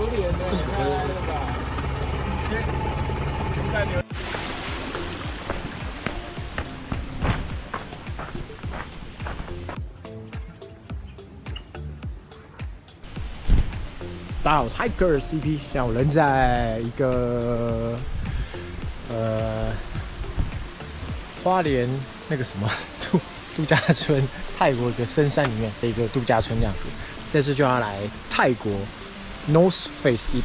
脸的，太爱了吧？大家好，我是 Hiker CP， 现在我人在一个花莲那个什么度假村，泰国一个深山里面的一个度假村这样子。这次就要来泰国 North Face 100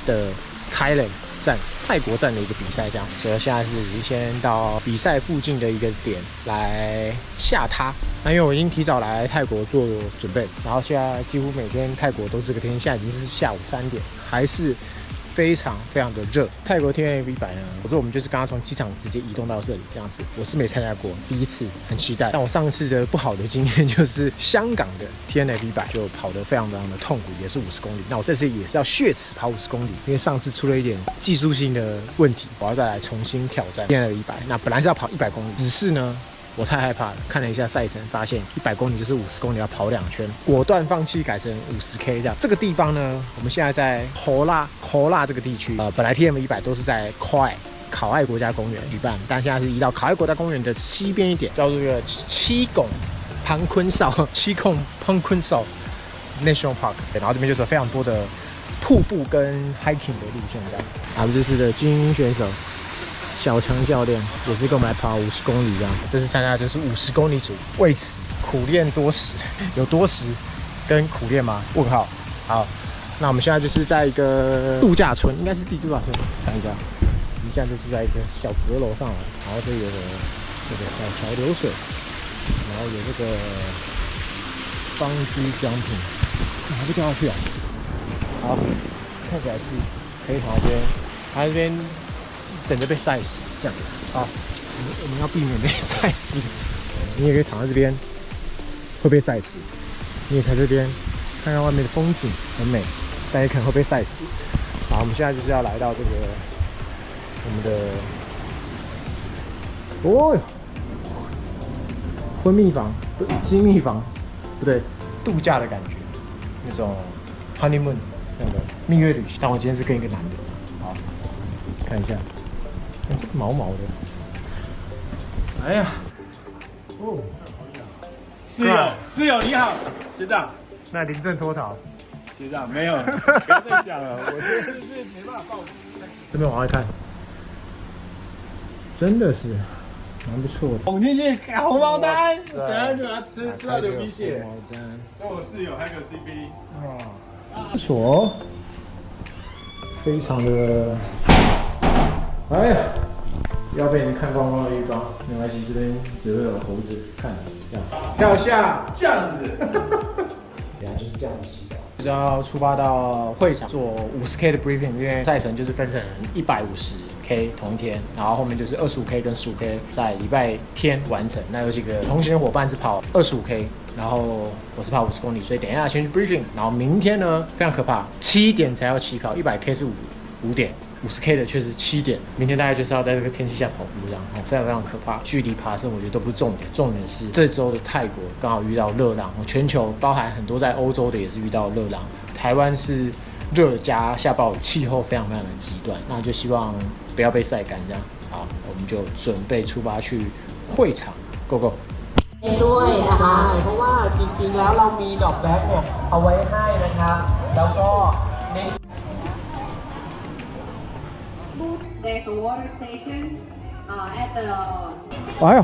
的 Thailand 站，泰国站的一个比赛这样。所以现在是先到比赛附近的一个点来下榻。那因为我已经提早来泰国做准备，然后现在几乎每天泰国都是这个天，现在已经是下午3点，还是非常非常的热。泰国 TNF 100呢，我说我们就是刚刚从机场直接移动到这里这样子。我是没参加过，第一次很期待。但我上次的不好的经验就是香港的 TNF 100就跑得非常非常的痛苦，也是50公里。那我这次也是要血耻跑50公里，因为上次出了一点技术性的问题，我要再来重新挑战 TNF 100。那本来是要跑100公里，只是呢我太害怕了，看了一下赛程，发现100公里就是50公里要跑2圈，果断放弃，改成50K 这样。这个地方呢，我们现在在口拉这个地区，本来 TNF 100都是在考爱国家公园举办，但现在是移到考爱国家公园的西边一点，叫做七拱庞坤哨 National Park， 然后这边就是有非常多的瀑布跟 hiking 的路线这样。我们这次的精英选手小强教练也是跟我们来跑50公里这样，这次参加的就是50公里组，为此苦练多时，有多时跟苦练吗？问号。好，那我们现在就是在一个度假村，应该是地度假村，看一下，我们现在就住在一个小阁楼上来，然后这里有个小桥流水，然后有这个方居奖品，还不掉下去啊？好，看起来是可以跑这边，它这边等着被晒死，这样好，我们要避免被晒死。你也可以躺在这边，会被晒死；你也可以在这边看看外面的风景，很美，但也可能会被晒死。好，我们现在就是要来到这个我们的婚蜜房、新蜜房，不对，度假的感觉，那种 honeymoon 那个蜜月旅行。但我今天是跟一个男的，好，看一下。这个毛毛的，哎呀，哦，室友你好，学长。那临阵脱逃，学长没有，不要再讲了，我真的是没办法报。这边往外看，真的是蛮不错的。捅进去开红包单，等下就把它吃到流鼻血。这我室友还有个 CP， 不错哦，非常的。哎呀，要被人看光光的浴缸，没关系，这边只会有猴子看你这样。跳下，这样子，等下就是这样子洗澡。就是要出发到会场做50K 的 briefing， 因为赛程就是分成150K 同一天，然后后面就是 25K 跟15K 在礼拜天完成。那有几个同行的伙伴是跑25K， 然后我是跑50公里，所以等一下先去 briefing， 然后明天呢非常可怕，7点才要起跑，100K 是5点。50K 的却是7点，明天大概就是要在这个天气下跑步这样，非常非常可怕。距离爬升我觉得都不是重点，重点是这周的泰国刚好遇到热浪，全球包含很多在欧洲的也是遇到热浪，台湾是热加下暴雨，气候非常非常的极端，那就希望不要被晒干这样。好，我们就准备出发去会场 ，Go Go！ ด้วยนะคะเพราะว่าจริงๆแล้วเรามีดอกแบ็คเนี่ยเอาไว้ให้นะครับแล้วก็เน้น There's a water station at the 哎呦，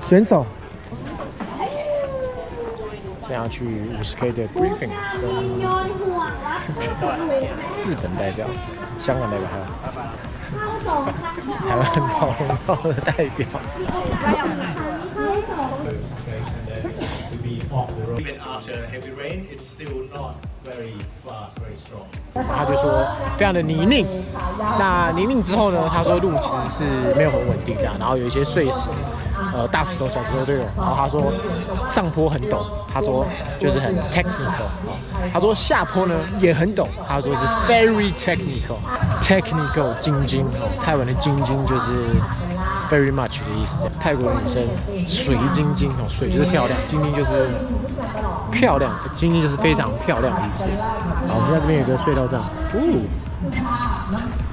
选手，这样去50K 的 briefing， 跟日本代表、香港代表还有台湾跑龙套的代表。Even after heavy rain, it's still not very fast, very strong. 他就说非常的泥泞，那泥泞之后呢，他说路其实是没有很稳定这样，然后有一些碎石，大石头、小石头都有。然后他说上坡很陡，他说就是很 technical， 他说下坡呢也很陡，他说是 very technical 精精，泰文的精精就是 very much 的意思。泰国的女生水晶晶哦，水就是漂亮，晶晶就是漂亮，晶晶就是非常漂亮的意思。好，我们在这边有一个隧道站，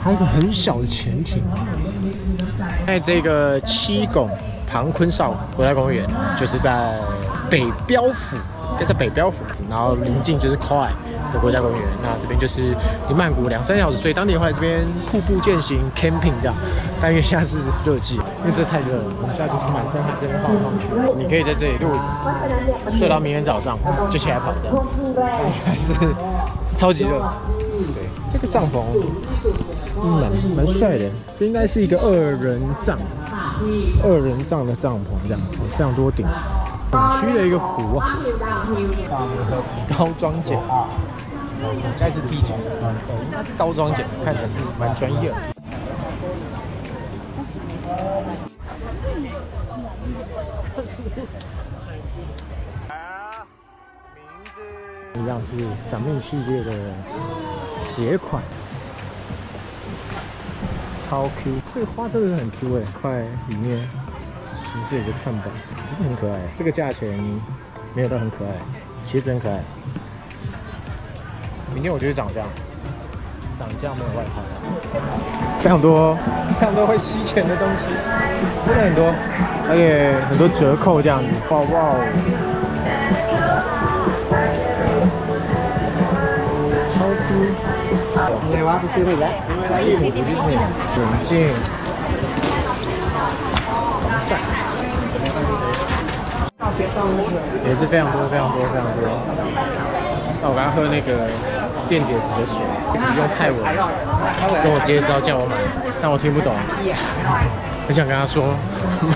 还有一个很小的潜艇。在这个七拱庞昆绍国家公园，就是在北标府，在北标府，然后临近就是 Koi 的国家公园。那这边就是离曼谷2-3小时，所以当地会来这边瀑布践行 camping 这样。但因为现在是热季，因为这太热了，我们现在就是满身汗这边晃来晃去。你可以在这里露营，睡到明天早上就起来跑这样，还是超级热。对，这个帐篷蛮帅的，这应该是一个2人帐的帐篷这样，非常多顶。景区的一个湖啊，高装检，应该是地检，应该是高装检，看起来是蛮专业的。一样是闪命系列的鞋款，超 Q， 这个花真的很 Q 哎，快里面也是有个看板，真的很可爱。这个价钱没有到很可爱，鞋子很可爱。明天我就是长这样没有外套，非常多会吸钱的东西，真的很多，而且很多折扣这样子，哇！超酷！你娃不是那个？眼镜、防晒，也是非常多。那我刚刚喝那个电解质的水，是用泰文跟我介绍叫我买，但我听不懂，很想跟他说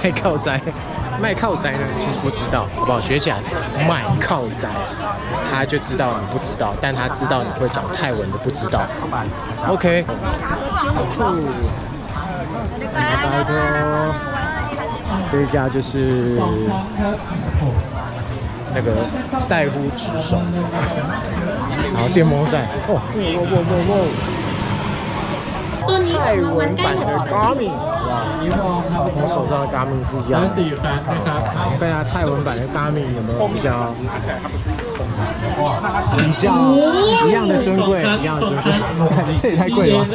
卖靠斋。卖靠斋呢，其实不知道，好不好？学起来，卖靠斋，他就知道你不知道，但他知道你会讲泰文的不知道。OK， 拜托，这一家就是那个带呼直手，然后电风扇，泰文版的 Garmin， 跟我手上的 Garmin 是一样的。看一下泰文版的 Garmin 有没有比较一样的尊贵，这也太贵了吧？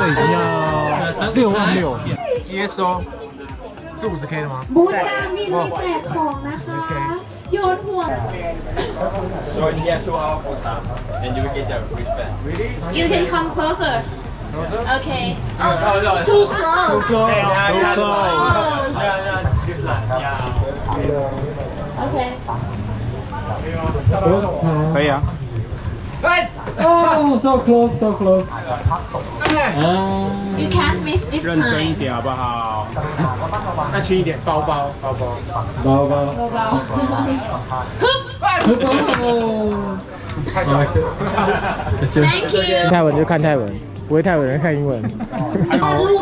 这已经要66000，接收是50K 的吗？บูธการมินมีแจกของนะคะโยนห่วง So you get 2 hours for time, and you will get your wristband. You can come closer. Okay. Oh, too close. Okay. 可以啊。Oh, so close. You can't miss this 认真一 time. 点好不好？那轻一点，包包。Thank you. 泰文就看泰文，不会泰文人看英文。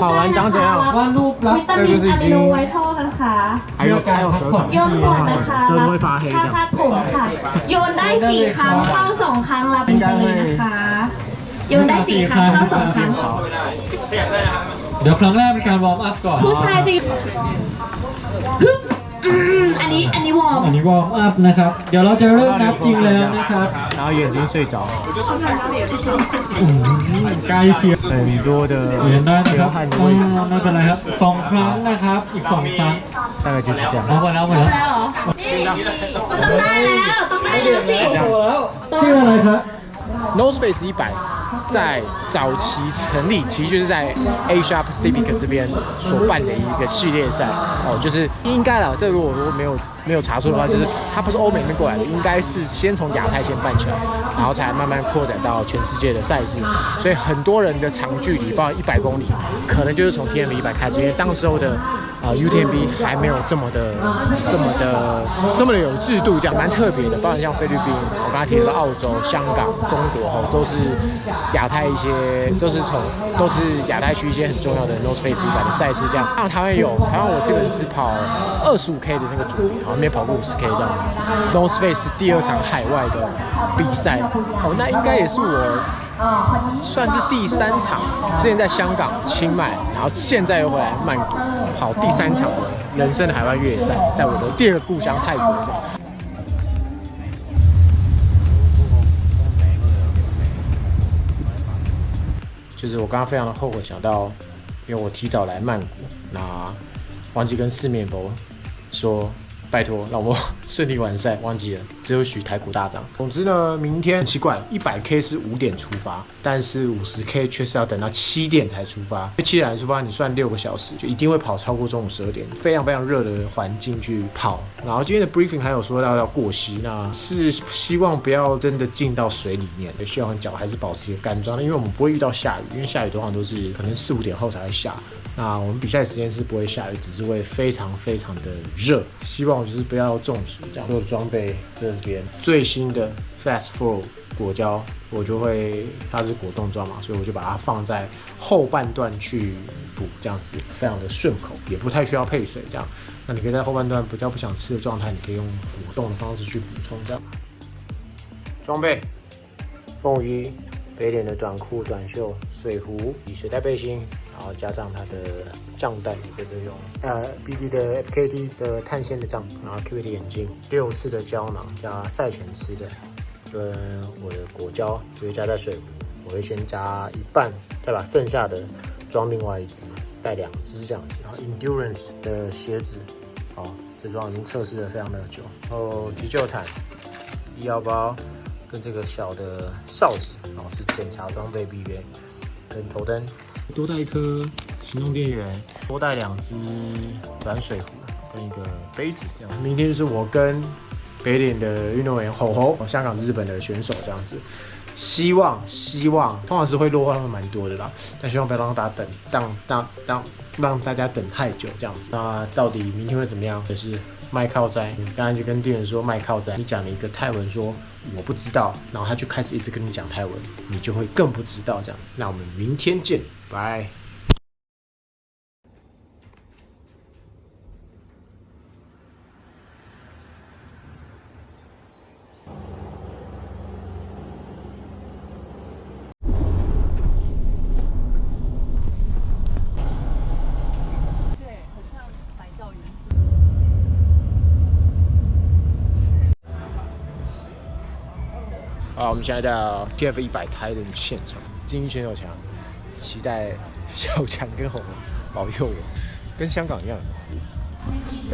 好玩长怎样？ วิตามินอะมิโนไวท์ทอลนะคะ 还有舌头， โยนห่วงนะคะ 舌头会发黑 ถ้า 的。 คาดผมค่ะ โยนได้4 ครั้งเข้า2 ครั้งรับฟรีนะคะ โยนได้4 ครั้งเข้า2 ครั้ง เดี๋ยวครั้งแรกเป็นการวอร์มอัพก่อน ผู้ชายจะฮึบอันนี้วอร์ม อันนี้วอร์มอัพนะครับ เดี๋ยวเราจะเริ่มนับจริงแล้วนะครับ 然后眼睛睡着，ใกล้เคียง 很多的 เห็นได้นะค 流 รับ 汗的位置， ไม่เป็นไรครับ2 ครั้งนะครับ อีก 2 ครั้ง 大概就是这样。 เอาไปแล้ว แล้วเหรอนี่ต้องได้แล้วสิ ชื่ออะไรครับ North Face 100在早期成立，其实就是在 Asia Pacific 这边所办的一个系列赛哦，就是应该啦，这如果说没有查错的话，就是它不是欧美那边过来的，应该是先从亚太先办起来，然后才慢慢扩展到全世界的赛事，所以很多人的长距离，包括100公里，可能就是从 TMB 100开始，因为当时候的UTMB 还没有这么的有制度，这样蛮特别的。包含像菲律宾，我刚才提到澳洲、香港、中国哦，都是亚太一些，都是亚太区一些很重要的 North Face 100的赛事这样。像台湾我这个是跑25K 的那个主题，好像没跑过50K 这样子。North Face 第2场海外的比赛哦，那应该也是我算是第3场。之前在香港、清迈，然后现在又回来曼谷，跑第3场的人生的海外越野赛，在我的第2个故乡泰国。就是我刚刚非常的后悔，想到因为我提早来曼谷，那忘记跟四面佛说。拜托，让我顺利完赛，忘记了，只有许台股大涨。总之呢，明天很奇怪，100K 是5点出发，但是50K 却是要等到7点才出发。7点才出发，你算6个小时，就一定会跑超过中午12点，非常非常热的环境去跑。然后今天的 briefing 还有说到要过膝，那是希望不要真的进到水里面，希望脚还是保持一个干状。因为我们不会遇到下雨，因为下雨通常都是可能4、5点后才会下。那我们比赛时间是不会下雨，只是会非常非常的热。希望就是不要中暑。这样所有的装备这边最新的 Fast Flow 果胶，我就会它是果冻装嘛，所以我就把它放在后半段去补，这样子非常的顺口，也不太需要配水。这样，那你可以在后半段比较不想吃的状态，你可以用果冻的方式去补充。这样，装备：风雨衣、北脸的短裤、短袖、水壶、水袋背心。然后加上它的杖带，这个用BD 的 FKT 的碳纤的杖，然后 QVT 眼镜，64的胶囊加赛前吃的，跟我的果胶就会加在水壶，我会先加一半，再把剩下的装另外一只，带2只这样子。然后 Endurance 的鞋子，这双已经测试了非常的久。然后急救毯、医药包跟这个小的哨子，然后是检查装备必备，跟头灯。多带一颗行动电源，多带2只软水壶跟一个杯子。这样，明天就是我跟北脸的运动员吼吼，香港、日本的选手这样子。希望，通常是会落后他们蛮多的啦，但希望不要让大家让大家等太久这样子。那到底明天会怎么样？就是卖靠斋，你刚才就跟店员说卖靠斋，你讲了一个泰文说我不知道，然后他就开始一直跟你讲泰文，你就会更不知道这样。那我们明天见，拜。我们现在到 TF100 台人现场，精英选手墙，期待小强跟红保佑我，跟香港一样。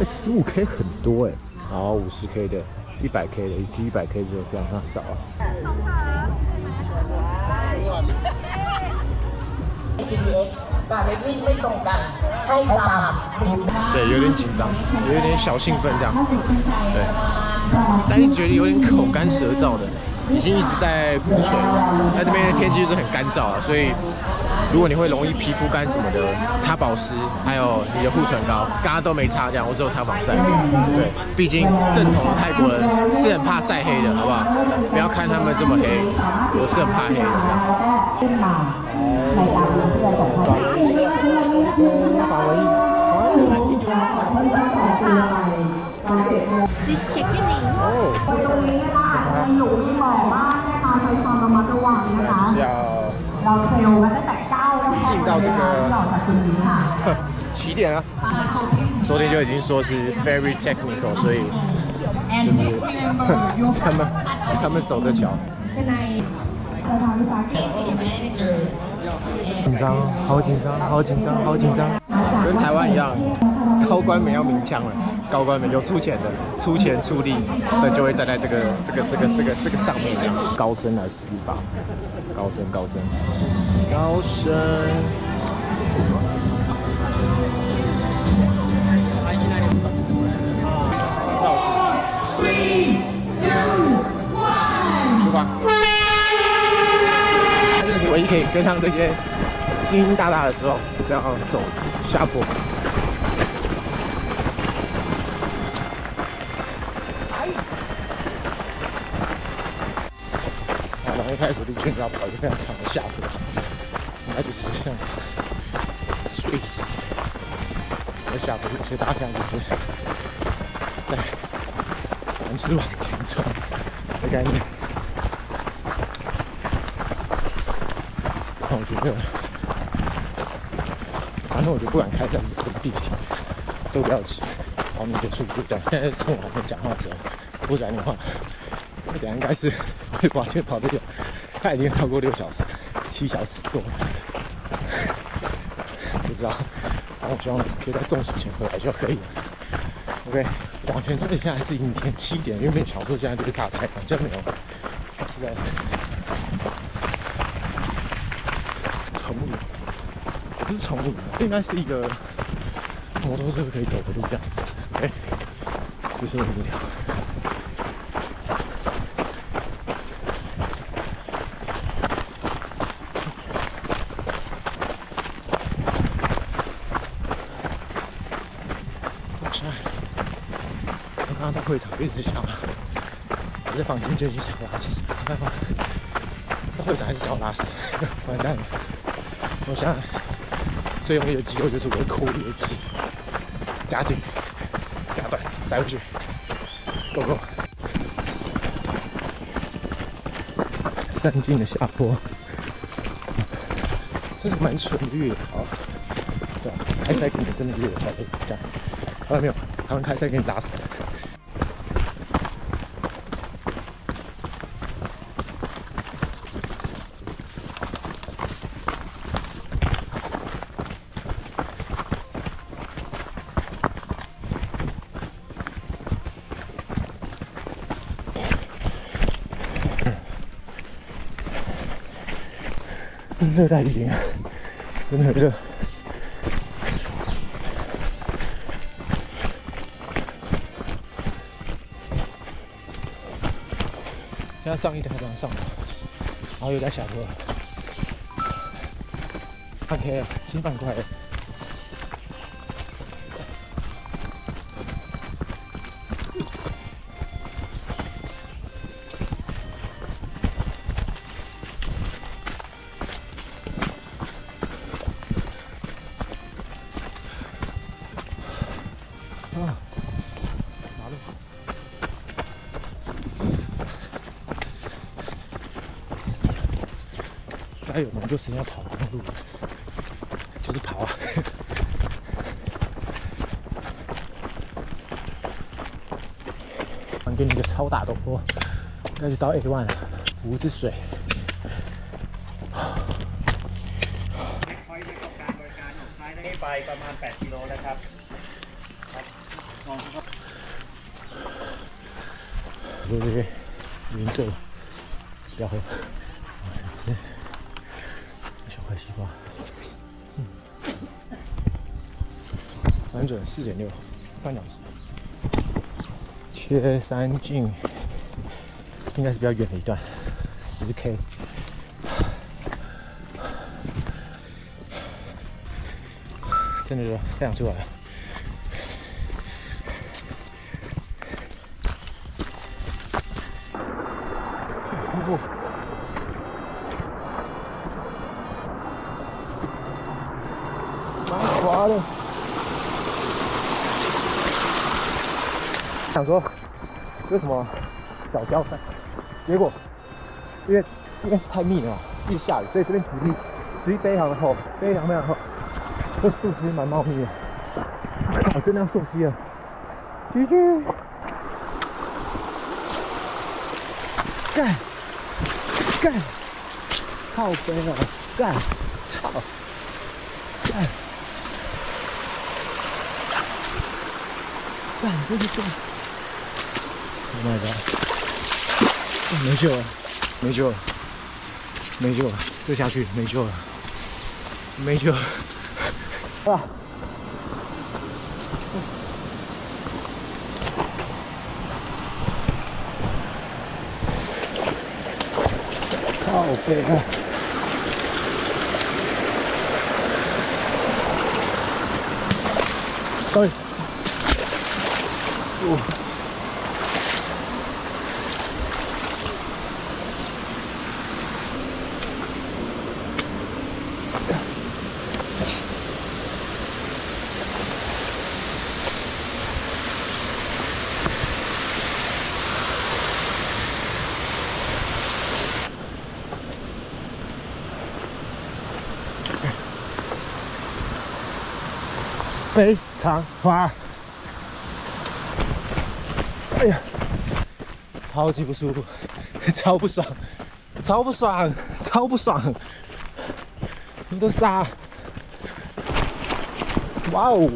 15K 很多然后50K 的、100K 的，以及100K 就非常少啊。对，有点紧张，有点小兴奋这样。对，但是觉得有点口干舌燥的。已经一直在补水，那这边的天气就是很干燥啊，所以如果你会容易皮肤干什么的，擦保湿，还有你的护唇膏，刚刚都没擦，这样我只有擦防晒。对，毕竟正统的泰国人是很怕晒黑的，好不好？不要看他们这么黑，我是很怕黑的。进到这个起点啊，昨天就已经说是 very technical， 所以就是他们走着瞧。紧张，好紧张，好紧张，好紧张，跟台湾一样，高官们要鸣枪了。高官们有出钱的，出钱出力的就会站在这个上面这样。高声来施法，高声。倒数，3、2、1，出发！唯一可以跟上这些精英大大的时候，不要走下坡。一开始我就觉得要跑一个非常长的下坡，那就是像睡死的下坡，所以大家这样就是在尝试往前冲的概念。我觉得，反正我就不管开战是什么地形，都不要急，跑你的速度这样。现在趁我还没讲话的时候，多讲点话。我等下应该是会往前跑这个，它已经超过6小时，7小时多了，不知道。然后我希望可以在中暑前回来就可以了。OK， 往前走，现在还是阴天7点，原本想说现在就是大太阳，真没有。是在丛林，不是丛林，应该是一个摩托车可以走的路这样子。哎，就是这条。哇塞！我刚刚到会场一直想，我在房间就已经想拉屎，没办法，到会场还是想拉屎，完蛋了！我想最容易的肌肉就是我的口里的肌，夹紧、夹短、塞回去，Go Go！山径的下坡，这是蛮纯的越野跑，对吧？开赛给你真的越野跑可以这样，看到没有？他们开赛给你拉屎。热带雨林啊，真的很热。现在上一台才上的，然后又在下坡了。OK 了，新板块了。马路，该有人就是要跑公路，就是跑啊！给你一个超大陡坡，应该就到 A1 了，湖之水。ไปประมาณ8กิโลนะครับ 说这边晕醉了，不要喝。吃小块西瓜，完整4.6，半小时。切山径，应该是比较远的一段，10K。真的是太阳出来了。蛮滑的。想说为什么小交赛，结果因为是太密了嘛，一直下雨，所以这边土地非常的厚，非常厚。这树其实蛮茂密的，我就那样溯溪了，继续干，靠背了，干，操，干，这是干 ，Oh my god， 没救了，这下去没救了。啊！靠背啊！哎，非常滑。哎呀，超级不舒服，超不爽，超不爽，超不爽！很多沙，哇哦！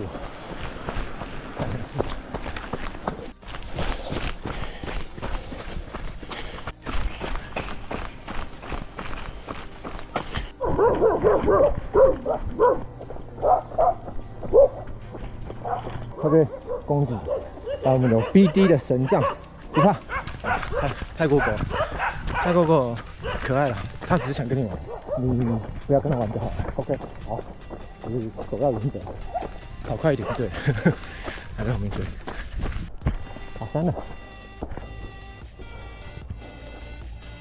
这边公主，还有我们有 BD 的神杖，不怕。泰国狗，泰国狗可爱了，它只是想跟你玩，你不要跟它玩就好了。OK， 好，就是走到原点，跑快一点，对，还在后面追。爬山了，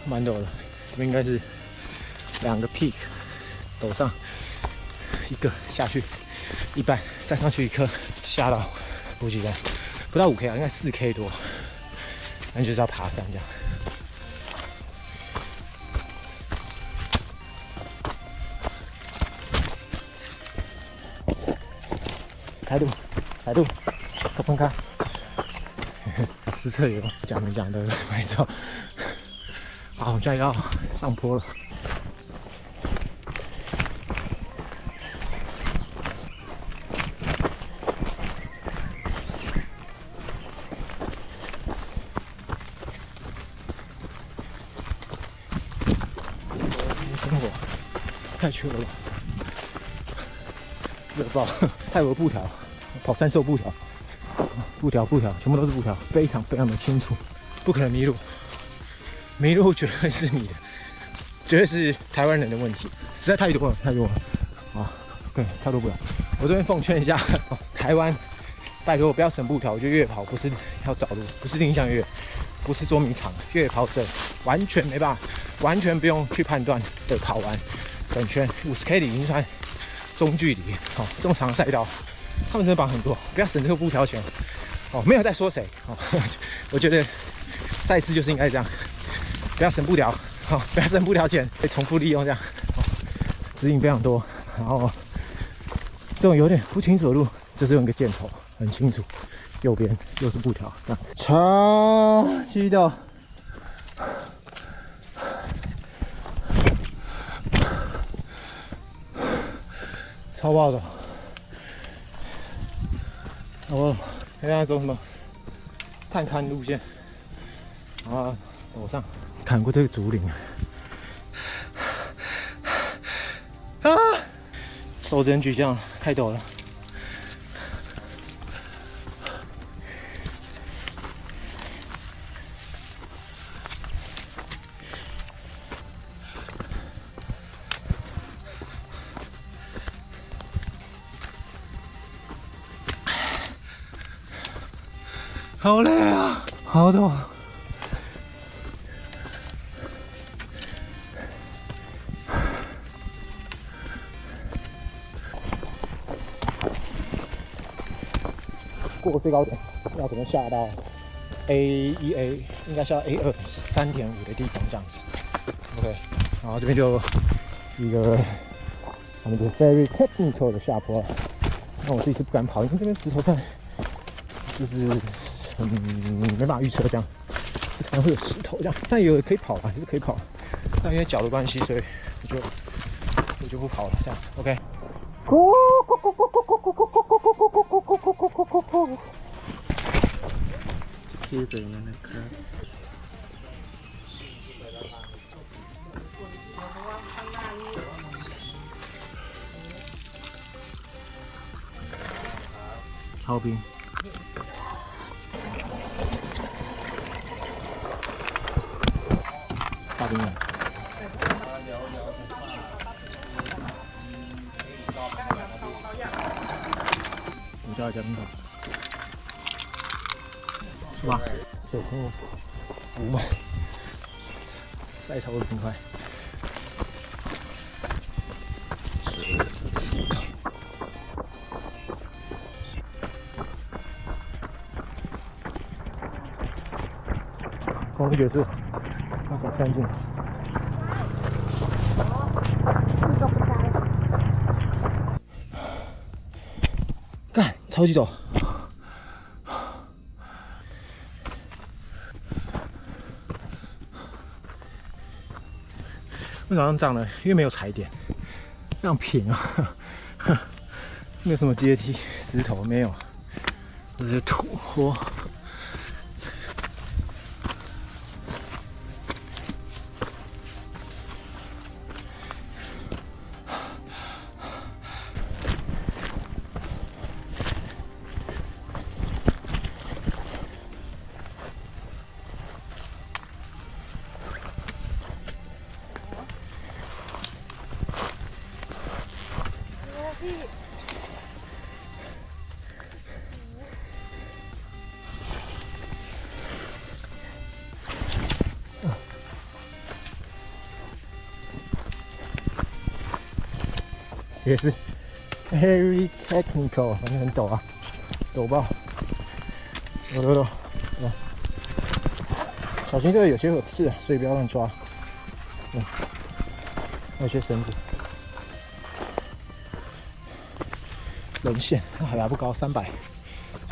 蛮陡的，这边应该是2个 peak， 陡上一个下去一半，再上去一颗，下到补给站，不到5K 啊，应该4K 多。那就是要爬山这样。抬度，抬度，可分开。实测有讲的拍照。好，我们现在要上坡了。生活太缺了吧，热爆！泰国布条，跑山兽布条，布条，全部都是布条，非常的清楚，不可能迷路，迷路绝对是你的，绝对是台湾人的问题，实在太多了啊！对，太多布条。我这边奉劝一下，台湾，拜托不要省布条，我觉得越野跑不是要找路，不是定向越野，不是捉迷藏，越野跑者完全没办法。完全不用去判断的跑完整圈50K 的已经算中距离，这种长赛道，他们真的绑很多，不要省这个布条钱，没有在说谁，我觉得赛事就是应该这样，不要省布条，不要省布条钱，可以重复利用这样，指引非常多，然后这种有点不清楚的路，就是用一个箭头，很清楚，右边又是布条，这样子，超级陡。超爆的！我现在走什么探勘路线啊？陡上看过这个竹林啊，手只能举这样，太陡了。好累啊，好陡。过最高点要怎么下到 A1A， 应该是要 A2 3.5的地方这样子。OK， 然后这边就一个他们的 very technical 的下坡。那我自己是不敢跑，因为这边石头块就是没办法预测这样，可能会有石头这样，但有可以跑啊，还是可以跑。但因为脚的关系，所以我就不跑了这样。OK。ที่เป็นนะครับ超冰。大冰了。我叫一下冰块。是吧？9分5秒，赛超的冰块。光学是，那小看镜。干。超级陡。为什么要这样呢？因为没有踩点，这样平啊，没有什么阶梯、石头，没有，只是土坡。也是 very technical， 反正很陡啊，陡爆！走，小心这个有些有刺，所以不要乱抓。还有些绳子。人线海拔不高，300，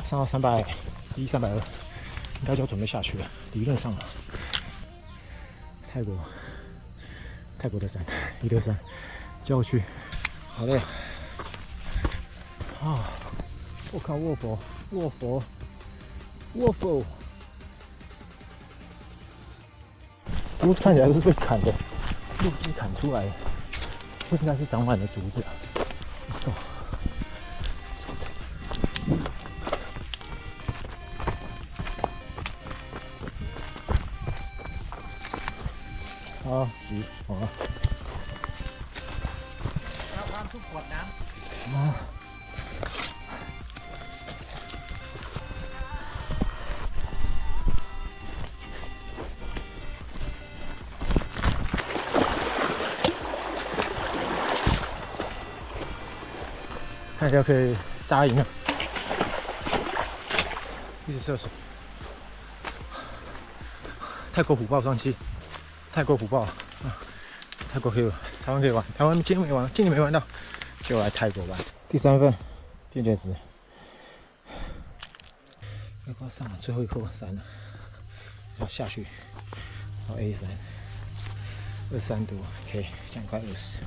上到310、320，应该就要准备下去了。理论上啊，泰国的山，一个山，就要去。好累啊！我靠，卧佛，竹子看起来都是被砍的，树是砍出来的，这应该是长满了竹子啊！好，好了。看起来可以扎营啊！一直涉水。泰国虎豹上去，泰国虎豹啊，泰国可以玩，台湾可以玩，台湾今年没玩，今年没玩到，就来泰国玩。第3份渐渐值，要快上了，最后一课3了，要下去，到 A3，23度，可以这样快20。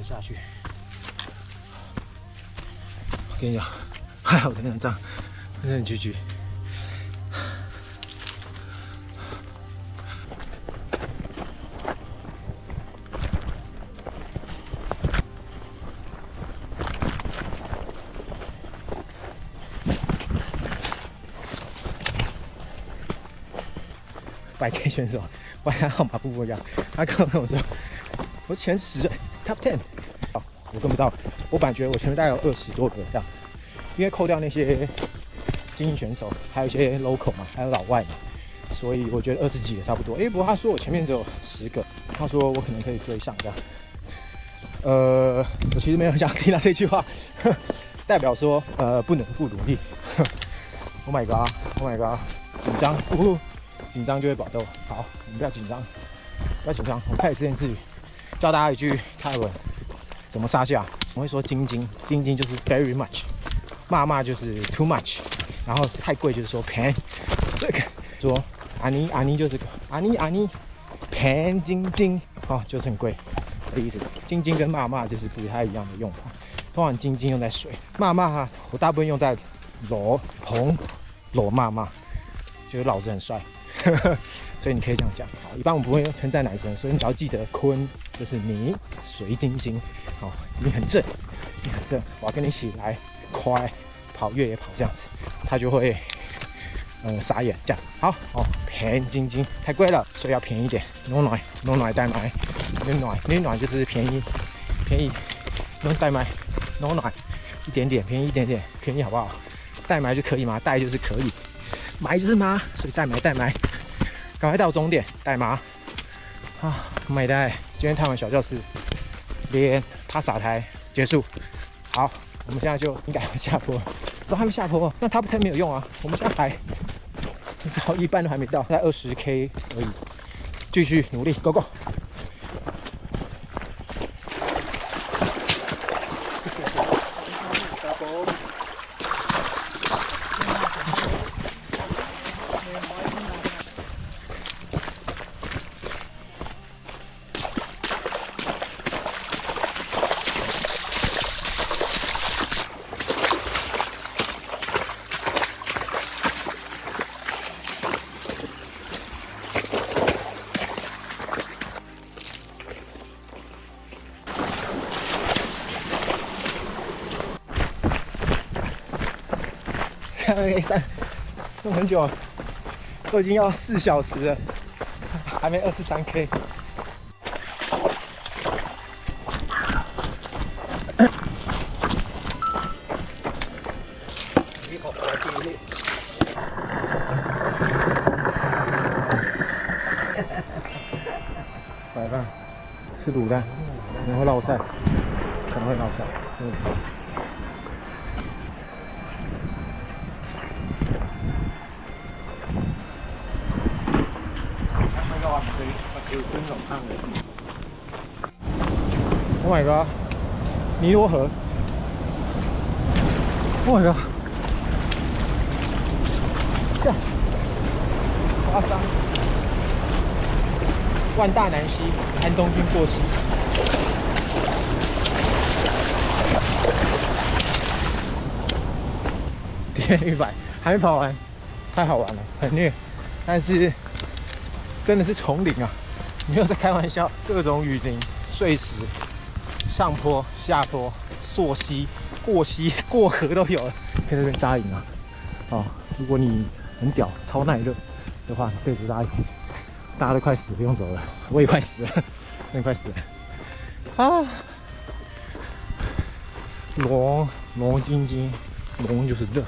下去，我跟你讲，还好跟你这样，真的很GG。100K 选手，我还号码不一样，他刚刚跟我说，我前10 Top 10。我跟不到，我本来觉得我前面大概有20多个这样，因为扣掉那些精英选手，还有一些 local 嘛，还有老外嘛，所以我觉得20几也差不多。不过他说我前面只有10个，他说我可能可以追上这样。我其实没有很想听到这句话，代表说不能不努力。Oh my god， 紧张，紧张就会爆痘。好，我们不要紧张，不要紧张，我们开始自言自语，教大家一句泰文。怎么杀价？我会说晶晶就是 very much， 骂就是 too much， 然后太贵就是说便宜。这个说阿尼就是阿尼便晶哦，就是很贵的意思。晶跟骂就是不太一样的用法。通常晶用在水，骂我大部分用在裸骂，就是老子很帅。所以你可以这样讲。好，一般我们不会称赞男生，所以你只要记得坤就是你水晶，好，你很正，我要跟你一起来快跑越野跑这样子，他就会傻眼这样。好，便晶太贵了，所以要便宜一点。no 奶带买，no 奶就是便宜，no 带买 ，no 奶一点点便宜一点点，便宜好不好？带买就可以吗？带就是可以，买就是妈，所以带买，赶快到终点，带麻啊，买带。今天太晚小教室，连爬撒台结束。好，我们现在就应该要下坡，都还没下坡，那 Top 10没有用啊，我们现在还至少一半都还没到，才20K 而已，继续努力 ，Go！看那个山弄很久了，都已经要4小时了，还没23K。白饭吃卤蛋，可能会落菜，可能会落菜。Oh my god！ 尼罗河 ！Oh my god！ 干，夸张！万大南溪，安东军过溪。点100，还没跑完，太好玩了，很虐。但是真的是丛林啊，没有在开玩笑，各种雨林、碎石、上坡、下坡、溯溪、过溪、过河都有了，可以在这边扎营啊。哦，如果你很屌、超耐热的话，你可以去扎营。大家都快死，不用走了，我也快死了，我也快死了啊！龙晶晶，龙就是热，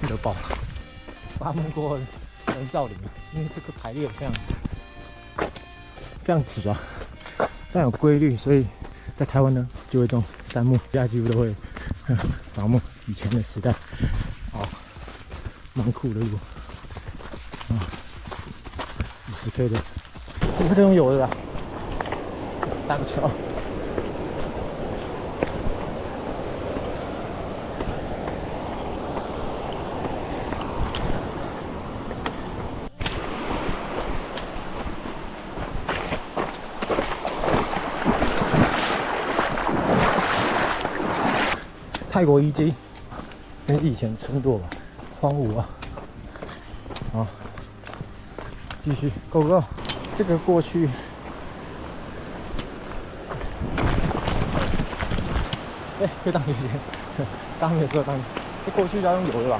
热爆了。巴木锅人造林，因为这个排列非常直啊，非常有规律，所以在台湾呢就会种杉木，大家几乎都会伐木。以前的时代，哦，蛮酷的路啊。50K 的，这是用油的啦，搭个桥。泰国遗迹，那是以前村落吧，荒芜啊，好。继续 ，Go Go！ 这个过去，可以当油田，当没有做当，这过去要用油的吧？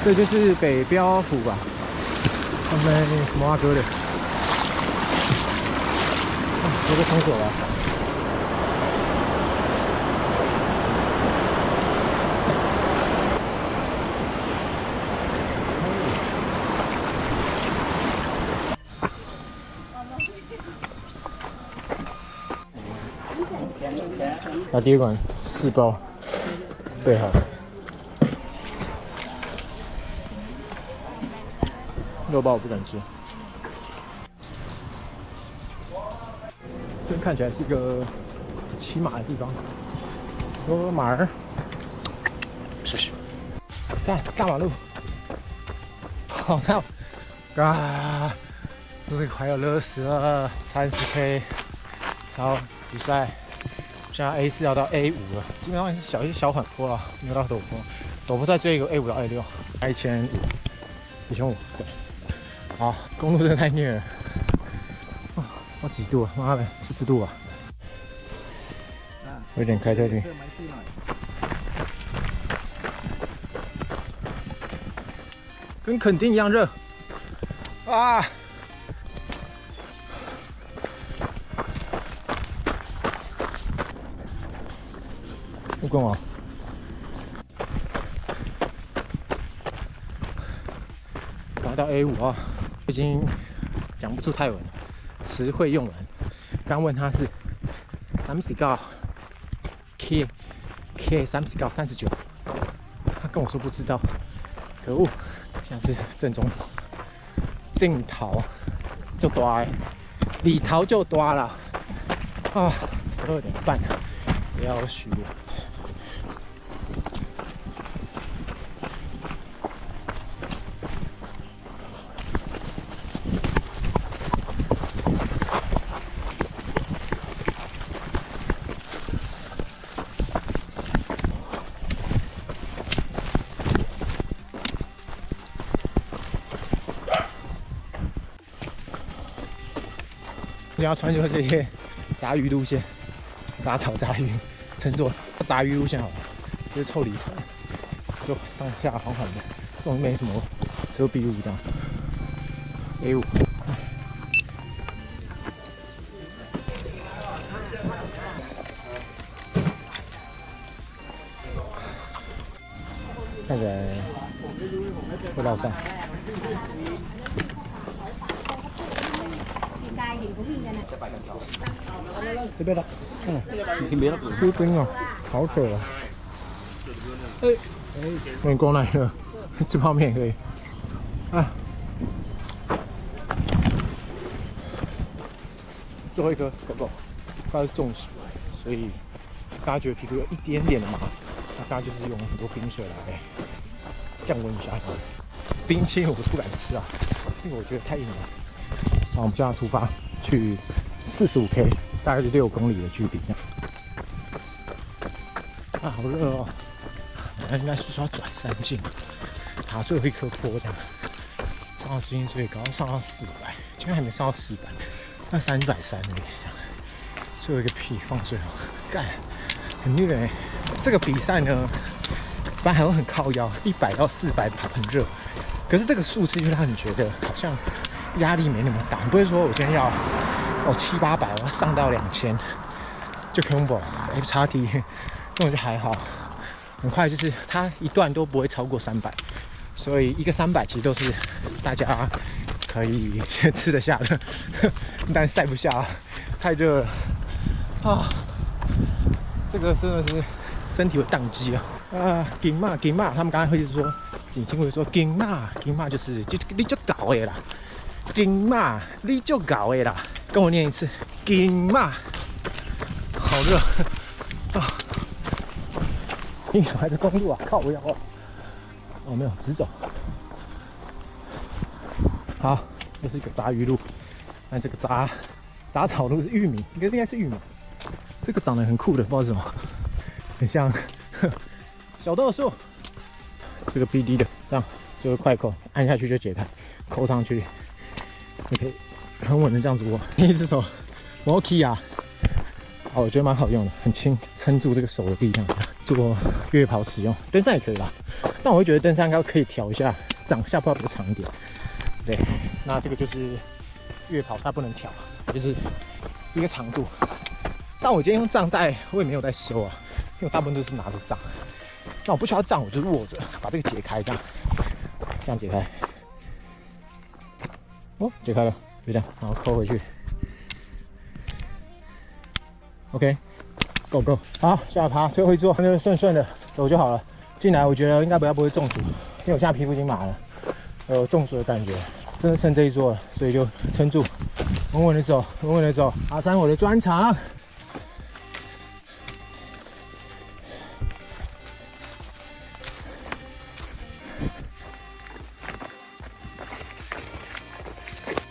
这就是北标府吧？他们什么阿哥的？有个封锁了。把第一管4包备好。6包我不敢吃。这边看起来是一个骑马的地方，有个马儿，看大马路，好大啊！这个快要热死了，30K， 超级帅！现在 A4要到 A5了，基本上是小缓坡了，没有到陡坡，陡坡再追一个 A5 到 A6， 1500，对。好，公路真的太虐了。要几度啊？妈的，40度啊！有点开车去。跟垦丁一样热啊！不跟我。赶到 A5啊！已经讲不出泰文。词汇用完，刚问他是39 K 39 39，他跟我说不知道，可恶！现在是正中镜头就大的，里头就大了啊！12点半，要许。你要穿就是这些杂鱼路线，杂草杂鱼，乘坐杂鱼路线好了，就是臭里船，就上下缓缓的，这种没什么遮蔽物这样。A5。看起来会落山。这边的，这边啊，好渴啊！没过来了，吃泡面可以。啊，最后一颗狗狗，它是中暑，所以大家觉得皮肤有一点点的麻，那大家就是用很多冰水来降温一下。冰淇淋我是不敢吃啊，因为我觉得太硬了。好，我们现在出发去45K， 大概是6公里的距离。啊，好热哦！应该是说要转山径，爬最后一颗坡这样，上到最近最高，上到400，今天还没上到400，那330而已这样。最后一个屁放最后，干，很虐欸。这个比赛呢，本来还会很靠腰，100到400爬很热，可是这个数字就让你觉得好像压力没那么大，你不会说我今天要700、800，我要上到2000，就 combo FXT 这种就还好，很快就是它一段都不会超过300，所以一个300其实都是大家可以吃得下的，但晒不下，太热了啊！这个真的是身体会宕机啊！金马，他们刚才会说，警青会说金马就是你就搞的啦，金马你就搞的啦，跟我念一次，金马，好热啊！你还是公路啊，靠！我要哦，没有，直走。好，这是一个杂鱼路，但这个杂草路是玉米，应该是玉米。这个长得很酷的，不知道是什么，很像小豆树。这个 BD 的，这样就是快扣，按下去就解开，扣上去，你可以很稳的这样子握。另一只手摸 key 啊，好，我觉得蛮好用的，很轻，撑住这个手的力量，做越野跑使用。登山也可以啦，但我会觉得登山应该可以调一下，下坡比较长一点。对，那这个就是越野跑，它不能调，就是一个长度。但我今天用杖带，我也没有在修啊，因为我大部分都是拿着杖。那我不需要杖，我就是握着，把这个解开，这样解开。哦，解开了，就这样，然后扣回去。OK，Go Go， 好，下爬最后一座，那就顺顺的走就好了。进来我觉得应该不会中暑，因为我现在皮肤已经麻了，有中暑的感觉，真的剩这一座了，所以就撑住，稳稳的走，稳稳的走。阿三，我的专长。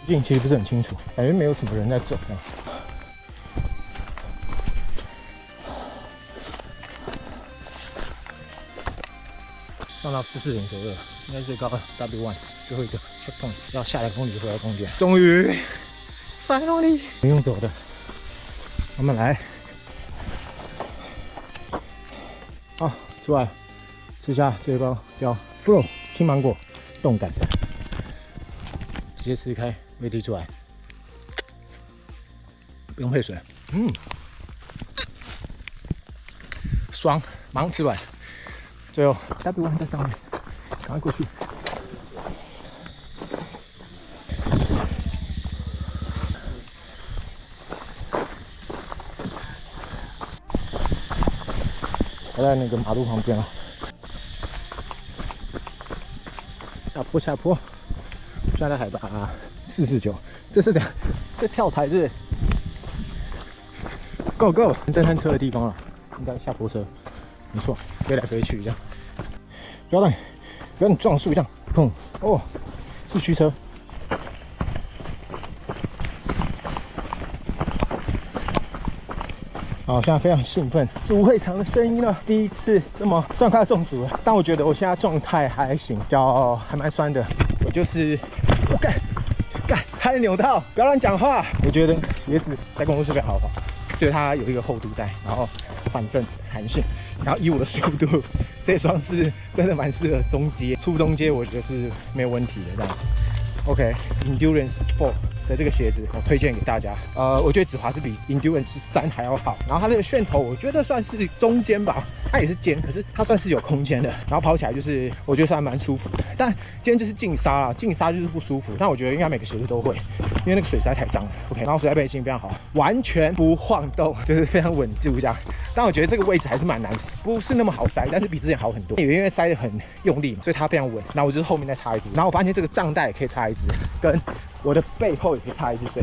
近其实不是很清楚，感觉没有什么人在走。上到44.92，应该最高的 W1， 最后一个 checkpoint， 要下2公里回到终点。终于，finally， 不用走的，慢慢来。好，出来，吃下最高叫 Flow 青芒果，动感的，直接撕开。没滴出来，不用配水，爽，马上吃完。最后 W1 在上面，赶快过去。我在那个马路旁边啊，下坡，现在海拔449，这是这跳台是 Go Go 登山车的地方了，应该下坡车，没错，飞来飞去这样，不要让你撞树这样，砰！哦，四驱车。好，现在非常兴奋，主会场的声音了，第一次这么虽然快要中暑了，但我觉得我现在状态还行，脚还蛮酸的，我就是干差点扭到，不要乱讲话。我觉得鞋子在公路是非常豪华，对它有一个厚度在，然后反正弹性，然后以我的速度，这双是真的蛮适合中阶、初中阶，我觉得是没有问题的这样子。OK，Endurance 4的这个鞋子我推荐给大家。我觉得止滑是比 Endurance 3还要好，然后它这个楦头我觉得算是中间吧，它也是尖，可是它算是有空间的，然后跑起来就是我觉得算蛮舒服的。但今天就是净沙啦，净沙就是不舒服，但我觉得应该每个鞋子都会，因为那个水实在太脏了。OK， 然后水袋背心非常好，完全不晃动，就是非常稳住这样。但我觉得这个位置还是蛮难，不是那么好塞，但是比之前好很多。因为塞得很用力嘛，所以它非常稳。然后我就是后面再插一支，然后我发现这个帐带也可以插一支，跟我的背后也可以插一支水，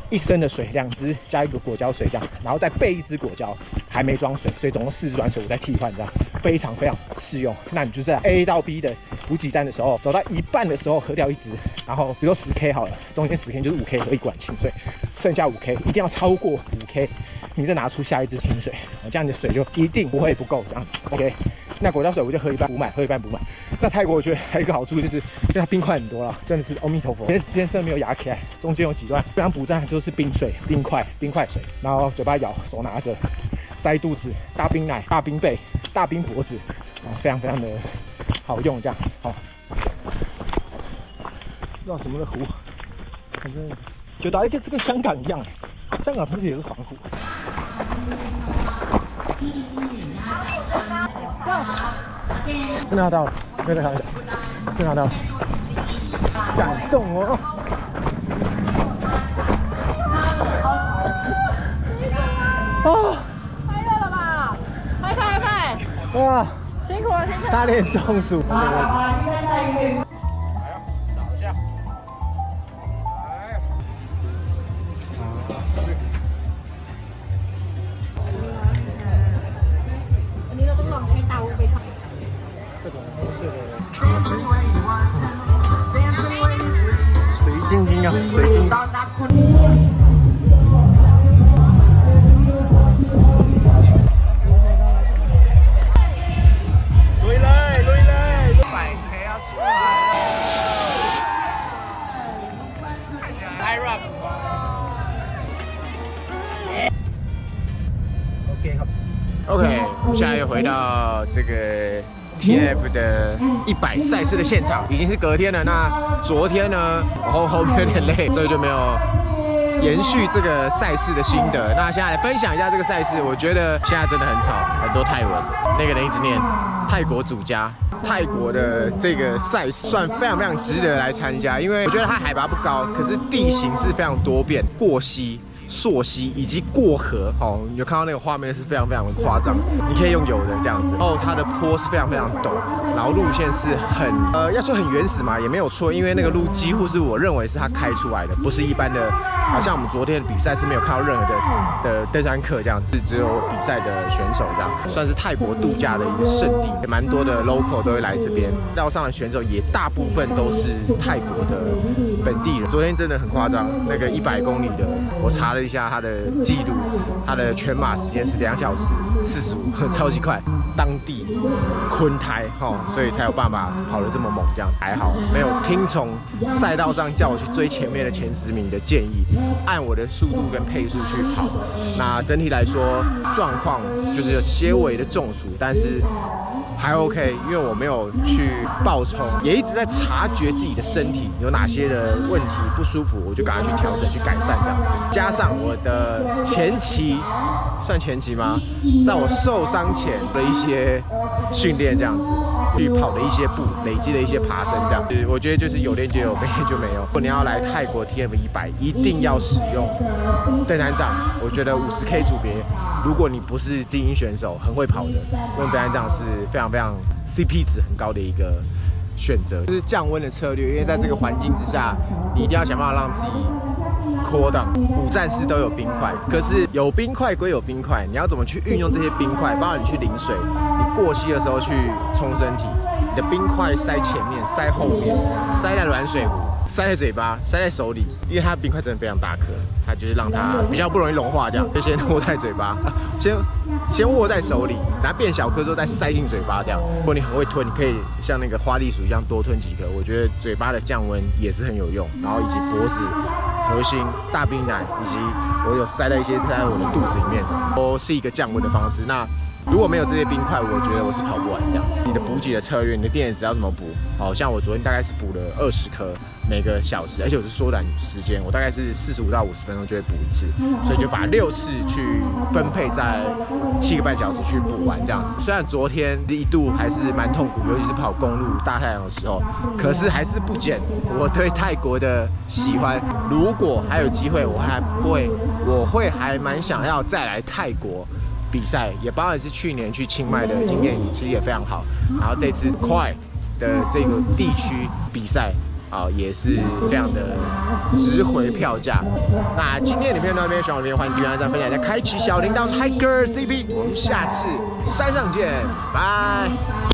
一升的水，2支加一个果胶水这样，然后再备一支果胶，还没装水，所以总共4支软水我再替换这样，非常非常适用。那你就是在 A 到 B 的补给站的时候，走到一半的时候喝掉一支，然后比如说10K 好了，中间10K 就是 5K 喝一管清水，剩下5K 一定要超过5K， 你再拿出下一支清水，这样你的水就一定不会不够这样子。OK。那果胶水我就喝一半补满，喝一半补满。那泰国我觉得还有一个好处就是，因为它冰块很多啦，真的是阿弥陀佛。今天真的没有压起来，中间有几段非常补站就是冰水、冰块水，然后嘴巴咬，手拿着，塞肚子，大冰奶、大冰背、大冰脖子，非常非常的好用，这样好。不知道什么的湖，反正就打一个这跟香港一样，香港同时也是环湖。真的要到了，没有在开玩笑，真的要到了，感动哦！啊！太热了吧？快！哇！辛苦了，差点中暑。少一下。อันนี้เราต้องลองให้เตาไปทำ水晶晶啊，水晶。100K 要出来了 ！Hyrox。OK ครับ OK， 现在又回到这个 TF 的100赛事的现场，已经是隔天了。那昨天呢，我后面有点累，所以就没有延续这个赛事的心得。那现在来分享一下这个赛事，我觉得现在真的很吵，很多泰文，那个人一直念泰国祖家。泰国的这个赛事算非常非常值得来参加，因为我觉得它海拔不高，可是地形是非常多变，过溪、溯溪以及过河，哦，你有看到那个画面是非常非常的夸张，你可以用游的这样子。然后它的坡是非常非常陡，然后路线是很要说很原始嘛，也没有错，因为那个路几乎是我认为是它开出来的，不是一般的，好像我们昨天的比赛是没有看到任何的登山客这样子，只有比赛的选手这样，算是泰国度假的一个圣地，也蛮多的 local 都会来这边。绕上的选手也大部分都是泰国的本地人。昨天真的很夸张，那个100公里的，我查了一下他的记录，他的全马时间是2小时45，超级快。当地昆台所以才有办法跑得这么猛这样子。还好没有听从赛道上叫我去追前面的前10名的建议，按我的速度跟配速去跑。那整体来说状况就是有些微的中暑，但是还 OK， 因为我没有去爆冲，也一直在察觉自己的身体有哪些的问题不舒服，我就赶快去调整、去改善这样子。加上我的前期，算前期吗？在我受伤前的一些训练这样子，去跑的一些步，累积的一些爬升这样。我觉得就是有练就有，没练就没有。如果你要来泰国 TF100，一定要使用登山杖。我觉得50K 组别，如果你不是精英选手，很会跑的，用登山杖是非常非常 CP 值很高的一个选择。就是降温的策略，因为在这个环境之下，你一定要想办法让自己cool down。5站式都有冰块，可是有冰块归有冰块，你要怎么去运用这些冰块？包括你去淋水，你过溪的时候去冲身体，你的冰块塞前面、塞后面、塞在软水壶、塞在嘴巴、塞在手里，因为它的冰块真的非常大颗，它就是让它比较不容易融化，这样就先握在嘴巴，先握在手里，然后变小颗之后再塞进嘴巴，这样。如果你很会吞，你可以像那个花栗鼠一样多吞几颗，我觉得嘴巴的降温也是很有用，然后以及脖子核心、大冰奶，以及我有塞了一些在我的肚子里面，都是一个降温的方式。那如果没有这些冰块，我觉得我是跑不完这样。你的补给的策略，你的电解质要怎么补？好像我昨天大概是补了20颗，每个小时，而且我是缩短时间，我大概是45到50分钟就会补一次，所以就把6次去分配在7个半小时去补完这样子。虽然昨天一度还是蛮痛苦，尤其是跑公路大太阳的时候，可是还是不减我对泰国的喜欢。如果还有机会，我会还蛮想要再来泰国比赛，也包含是去年去清迈的经验，其实也非常好。然后这次快的这个地区比赛也是非常的值回票价。那今天的影片到这边，喜欢我的影片欢迎订阅、按赞、分享，再开启小铃铛。Tiger CP， 我们下次山上见，拜。